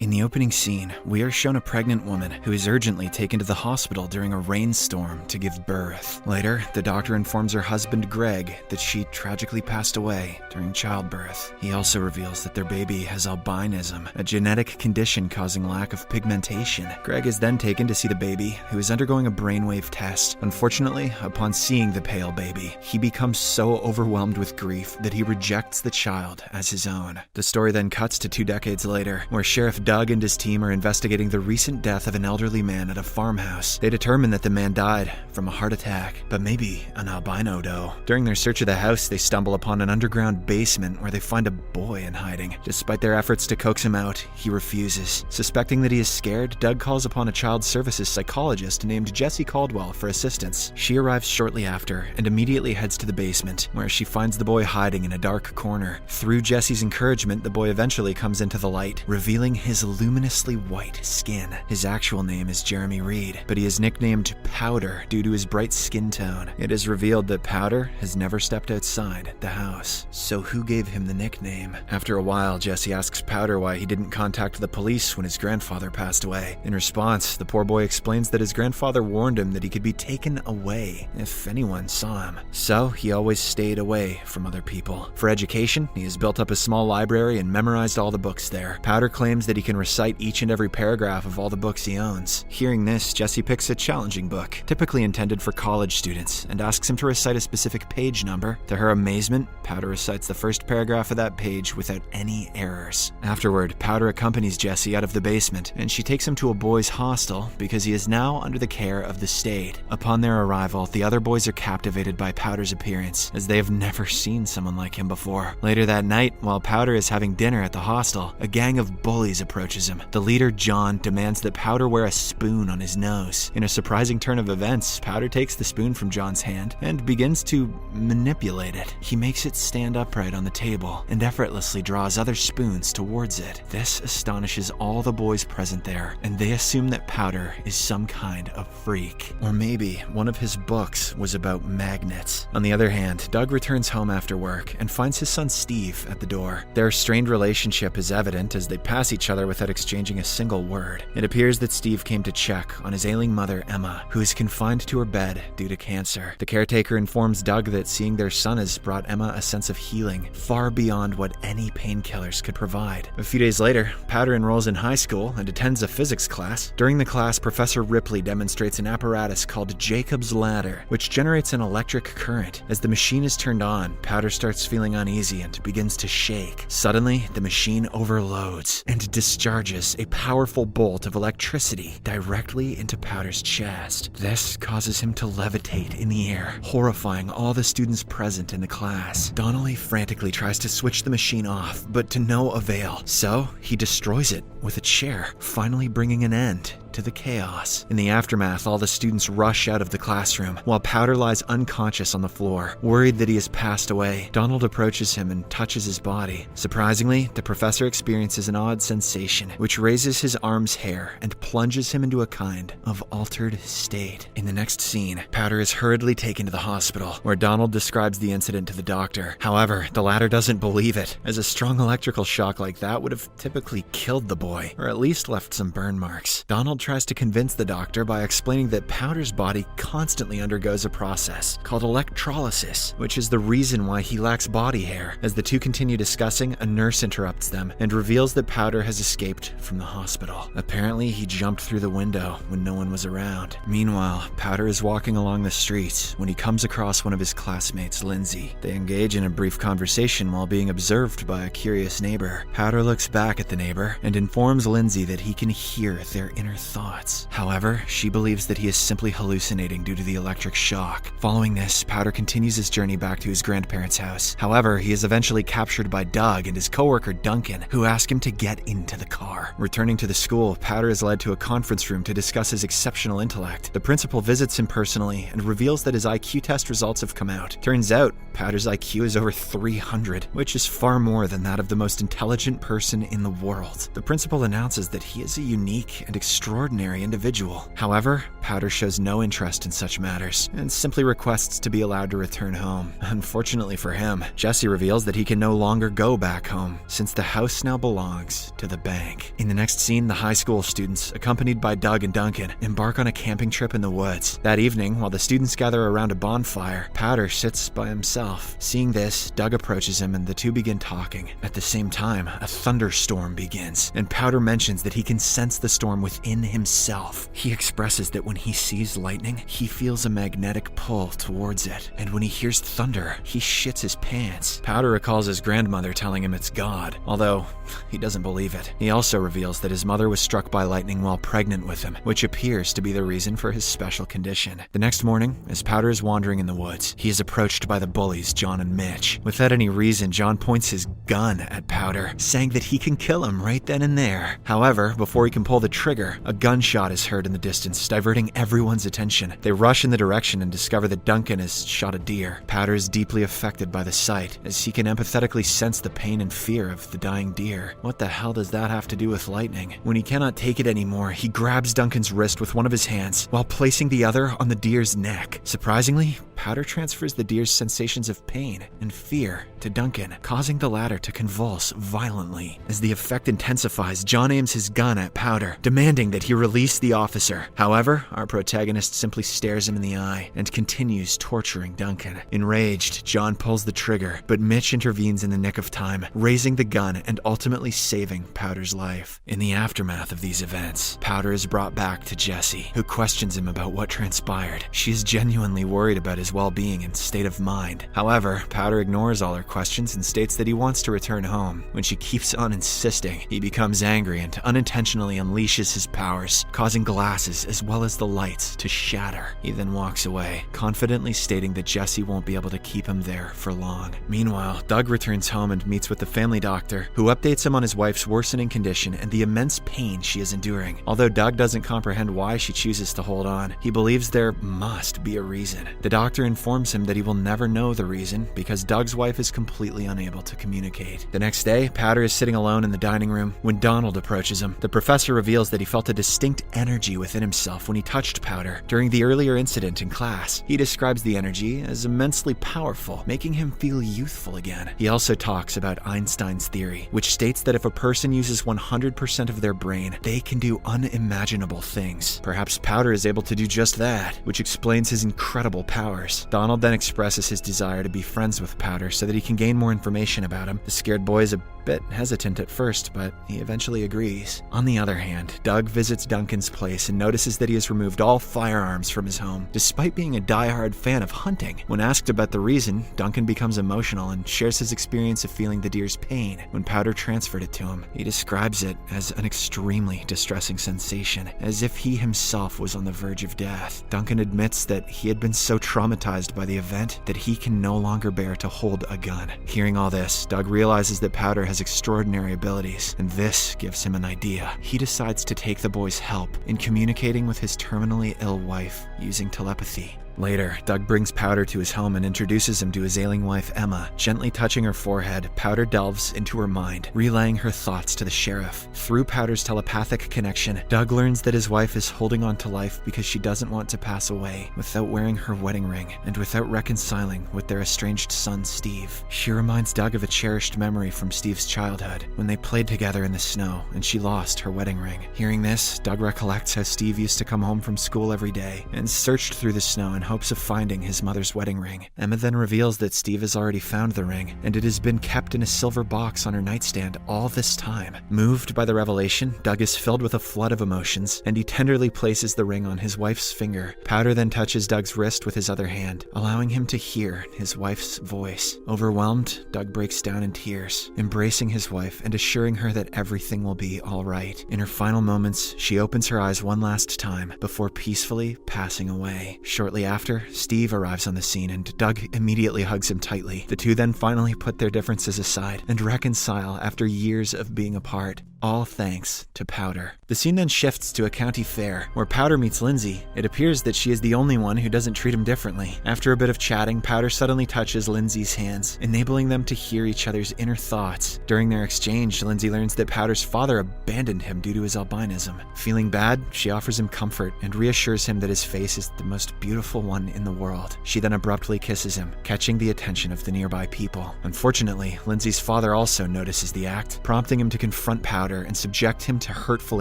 In the opening scene, we are shown a pregnant woman who is urgently taken to the hospital during a rainstorm to give birth. Later, the doctor informs her husband Greg that she tragically passed away during childbirth. He also reveals that their baby has albinism, a genetic condition causing lack of pigmentation. Greg is then taken to see the baby, who is undergoing a brainwave test. Unfortunately, upon seeing the pale baby, he becomes so overwhelmed with grief that he rejects the child as his own. The story then cuts to 2 decades later, where Sheriff Doug and his team are investigating the recent death of an elderly man at a farmhouse. They determine that the man died from a heart attack, but maybe an albino doe. During their search of the house, they stumble upon an underground basement where they find a boy in hiding. Despite their efforts to coax him out, he refuses. Suspecting that he is scared, Doug calls upon a child services psychologist named Jessie Caldwell for assistance. She arrives shortly after and immediately heads to the basement, where she finds the boy hiding in a dark corner. Through Jessie's encouragement, the boy eventually comes into the light, revealing his luminously white skin. His actual name is Jeremy Reed, but he is nicknamed Powder due to his bright skin tone. It is revealed that Powder has never stepped outside the house. So who gave him the nickname? After a while, Jessie asks Powder why he didn't contact the police when his grandfather passed away. In response, the poor boy explains that his grandfather warned him that he could be taken away if anyone saw him. So he always stayed away from other people. For education, he has built up a small library and memorized all the books there. Powder claims that he can recite each and every paragraph of all the books he owns. Hearing this, Jessie picks a challenging book, typically intended for college students, and asks him to recite a specific page number. To her amazement, Powder recites the first paragraph of that page without any errors. Afterward, Powder accompanies Jessie out of the basement, and she takes him to a boys' hostel because he is now under the care of the state. Upon their arrival, the other boys are captivated by Powder's appearance, as they have never seen someone like him before. Later that night, while Powder is having dinner at the hostel, a gang of bullies approaches him. The leader, John, demands that Powder wear a spoon on his nose. In a surprising turn of events, Powder takes the spoon from John's hand and begins to manipulate it. He makes it stand upright on the table and effortlessly draws other spoons towards it. This astonishes all the boys present there, and they assume that Powder is some kind of freak. Or maybe one of his books was about magnets. On the other hand, Doug returns home after work and finds his son Steve at the door. Their strained relationship is evident as they pass each other without exchanging a single word. It appears that Steve came to check on his ailing mother, Emma, who is confined to her bed due to cancer. The caretaker informs Doug that seeing their son has brought Emma a sense of healing far beyond what any painkillers could provide. A few days later, Powder enrolls in high school and attends a physics class. During the class, Professor Ripley demonstrates an apparatus called Jacob's Ladder, which generates an electric current. As the machine is turned on, Powder starts feeling uneasy and begins to shake. Suddenly, the machine overloads and discharges a powerful bolt of electricity directly into Powder's chest. This causes him to levitate in the air, horrifying all the students present in the class. Donnelly frantically tries to switch the machine off, but to no avail. So he destroys it with a chair, finally bringing an end to the chaos. In the aftermath, all the students rush out of the classroom, while Powder lies unconscious on the floor. Worried that he has passed away, Donald approaches him and touches his body. Surprisingly, the professor experiences an odd sensation, which raises his arm's hair and plunges him into a kind of altered state. In the next scene, Powder is hurriedly taken to the hospital, where Donald describes the incident to the doctor. However, the latter doesn't believe it, as a strong electrical shock like that would have typically killed the boy, or at least left some burn marks. Donald tries to convince the doctor by explaining that Powder's body constantly undergoes a process called electrolysis, which is the reason why he lacks body hair. As the two continue discussing, a nurse interrupts them and reveals that Powder has escaped from the hospital. Apparently, he jumped through the window when no one was around. Meanwhile, Powder is walking along the streets when he comes across one of his classmates, Lindsay. They engage in a brief conversation while being observed by a curious neighbor. Powder looks back at the neighbor and informs Lindsay that he can hear their inner thoughts. However, she believes that he is simply hallucinating due to the electric shock. Following this, Powder continues his journey back to his grandparents' house. However, he is eventually captured by Doug and his coworker Duncan, who ask him to get into the car. Returning to the school, Powder is led to a conference room to discuss his exceptional intellect. The principal visits him personally and reveals that his IQ test results have come out. Turns out, Powder's IQ is over 300, which is far more than that of the most intelligent person in the world. The principal announces that he is a unique and extraordinary extraordinary individual. However, Powder shows no interest in such matters and simply requests to be allowed to return home. Unfortunately for him, Jesse reveals that he can no longer go back home since the house now belongs to the bank. In the next scene, the high school students, accompanied by Doug and Duncan, embark on a camping trip in the woods. That evening, while the students gather around a bonfire, Powder sits by himself. Seeing this, Doug approaches him and the two begin talking. At the same time, a thunderstorm begins, and Powder mentions that he can sense the storm within himself. He expresses that when he sees lightning, he feels a magnetic pull towards it, and when he hears thunder, he shits his pants. Powder recalls his grandmother telling him it's God, although he doesn't believe it. He also reveals that his mother was struck by lightning while pregnant with him, which appears to be the reason for his special condition. The next morning, as Powder is wandering in the woods, he is approached by the bullies, John and Mitch. Without any reason, John points his gun at Powder, saying that he can kill him right then and there. However, before he can pull the trigger, a gunshot is heard in the distance, diverting everyone's attention. They rush in the direction and discover that Duncan has shot a deer. Powder is deeply affected by the sight, as he can empathetically sense the pain and fear of the dying deer. What the hell does that have to do with lightning? When he cannot take it anymore, he grabs Duncan's wrist with one of his hands, while placing the other on the deer's neck. Surprisingly, Powder transfers the deer's sensations of pain and fear to Duncan, causing the latter to convulse violently. As the effect intensifies, John aims his gun at Powder, demanding that he release the officer. However, our protagonist simply stares him in the eye and continues torturing Duncan. Enraged, John pulls the trigger, but Mitch intervenes in the nick of time, raising the gun and ultimately saving Powder's life. In the aftermath of these events, Powder is brought back to Jessie, who questions him about what transpired. She is genuinely worried about his well-being and state of mind. However, Powder ignores all her questions and states that he wants to return home. When she keeps on insisting, he becomes angry and unintentionally unleashes his powers, causing glasses as well as the lights to shatter. He then walks away, confidently stating that Jessie won't be able to keep him there for long. Meanwhile, Doug returns home and meets with the family doctor, who updates him on his wife's worsening condition and the immense pain she is enduring. Although Doug doesn't comprehend why she chooses to hold on, he believes there must be a reason. The doctor informs him that he will never know the reason because Doug's wife is completely unable to communicate. The next day, Powder is sitting alone in the dining room when Donald approaches him. The professor reveals that he felt a distinct energy within himself when he touched Powder during the earlier incident in class. He describes the energy as immensely powerful, making him feel youthful again. He also talks about Einstein's theory, which states that if a person uses 100% of their brain, they can do unimaginable things. Perhaps Powder is able to do just that, which explains his incredible powers. Donald then expresses his desire to be friends with Powder so that he can gain more information about him. The scared boy is a bit hesitant at first, but he eventually agrees. On the other hand, Doug visits Duncan's place and notices that he has removed all firearms from his home, despite being a die-hard fan of hunting. When asked about the reason, Duncan becomes emotional and shares his experience of feeling the deer's pain when Powder transferred it to him. He describes it as an extremely distressing sensation, as if he himself was on the verge of death. Duncan admits that he had been so traumatized by the event that he can no longer bear to hold a gun. Hearing all this, Doug realizes that Powder has extraordinary abilities, and this gives him an idea. He decides to take the boy's help in communicating with his terminally ill wife using telepathy. Later, Doug brings Powder to his home and introduces him to his ailing wife, Emma. Gently touching her forehead, Powder delves into her mind, relaying her thoughts to the sheriff. Through Powder's telepathic connection, Doug learns that his wife is holding on to life because she doesn't want to pass away without wearing her wedding ring and without reconciling with their estranged son, Steve. She reminds Doug of a cherished memory from Steve's childhood, when they played together in the snow and she lost her wedding ring. Hearing this, Doug recollects how Steve used to come home from school every day and searched through the snow in hopes of finding his mother's wedding ring. Emma then reveals that Steve has already found the ring, and it has been kept in a silver box on her nightstand all this time. Moved by the revelation, Doug is filled with a flood of emotions, and he tenderly places the ring on his wife's finger. Powder then touches Doug's wrist with his other hand, allowing him to hear his wife's voice. Overwhelmed, Doug breaks down in tears, embracing his wife and assuring her that everything will be all right. In her final moments, she opens her eyes one last time before peacefully passing away. Shortly after, Steve arrives on the scene and Doug immediately hugs him tightly. The two then finally put their differences aside and reconcile after years of being apart. all thanks to Powder. The scene then shifts to a county fair, where Powder meets Lindsay. It appears that she is the only one who doesn't treat him differently. After a bit of chatting, Powder suddenly touches Lindsay's hands, enabling them to hear each other's inner thoughts. During their exchange, Lindsay learns that Powder's father abandoned him due to his albinism. Feeling bad, she offers him comfort and reassures him that his face is the most beautiful one in the world. She then abruptly kisses him, catching the attention of the nearby people. Unfortunately, Lindsay's father also notices the act, prompting him to confront Powder and subject him to hurtful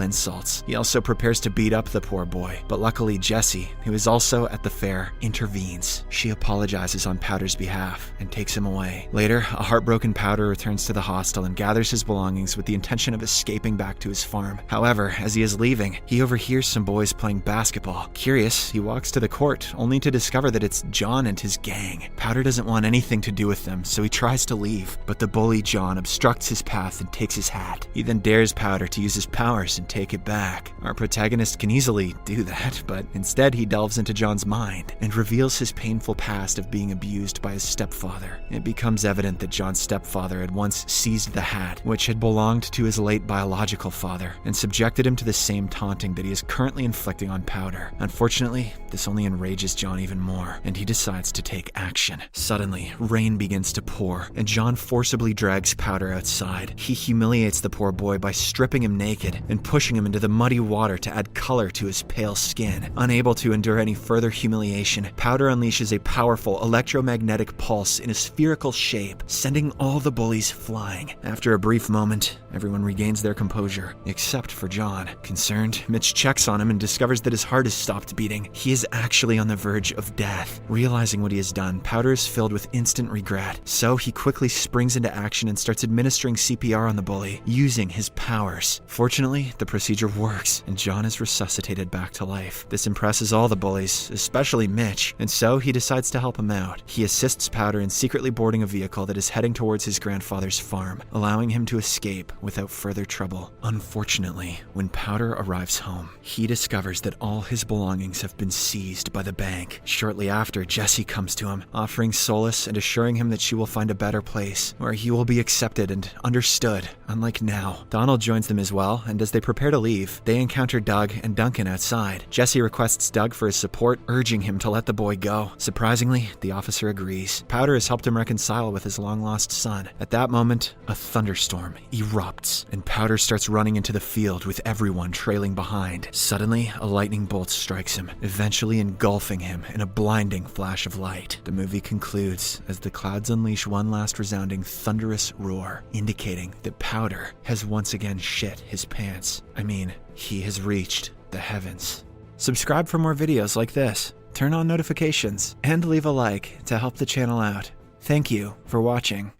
insults. He also prepares to beat up the poor boy, but luckily Jessie, who is also at the fair, intervenes. She apologizes on Powder's behalf and takes him away. Later, a heartbroken Powder returns to the hostel and gathers his belongings with the intention of escaping back to his farm. However, as he is leaving, he overhears some boys playing basketball. Curious, he walks to the court, only to discover that it's John and his gang. Powder doesn't want anything to do with them, so he tries to leave, but the bully John obstructs his path and takes his hat. He then dares Powder to use his powers and take it back. Our protagonist can easily do that, but instead he delves into John's mind and reveals his painful past of being abused by his stepfather. It becomes evident that John's stepfather had once seized the hat, which had belonged to his late biological father, and subjected him to the same taunting that he is currently inflicting on Powder. Unfortunately, this only enrages John even more, and he decides to take action. Suddenly, rain begins to pour, and John forcibly drags Powder outside. He humiliates the poor boy by stripping him naked and pushing him into the muddy water to add color to his pale skin. Unable to endure any further humiliation, Powder unleashes a powerful electromagnetic pulse in a spherical shape, sending all the bullies flying. After a brief moment, everyone regains their composure, except for John. Concerned, Mitch checks on him and discovers that his heart has stopped beating. He is actually on the verge of death. Realizing what he has done, Powder is filled with instant regret, so he quickly springs into action and starts administering CPR on the bully, using his powers. Fortunately, the procedure works, and John is resuscitated back to life. This impresses all the bullies, especially Mitch, and so he decides to help him out. He assists Powder in secretly boarding a vehicle that is heading towards his grandfather's farm, allowing him to escape without further trouble. Unfortunately, when Powder arrives home, he discovers that all his belongings have been seized by the bank. Shortly after, Jessie comes to him, offering solace and assuring him that she will find a better place, where he will be accepted and understood, unlike now. Donald joins them as well, and as they prepare to leave, they encounter Doug and Duncan outside. Jessie requests Doug for his support, urging him to let the boy go. Surprisingly, the officer agrees. Powder has helped him reconcile with his long-lost son. At that moment, a thunderstorm erupts, and Powder starts running into the field with everyone trailing behind. Suddenly, a lightning bolt strikes him, eventually engulfing him in a blinding flash of light. The movie concludes as the clouds unleash one last resounding thunderous roar, indicating that Powder has once again shit his pants. I mean, he has reached the heavens. Subscribe for more videos like this, turn on notifications, and leave a like to help the channel out. Thank you for watching.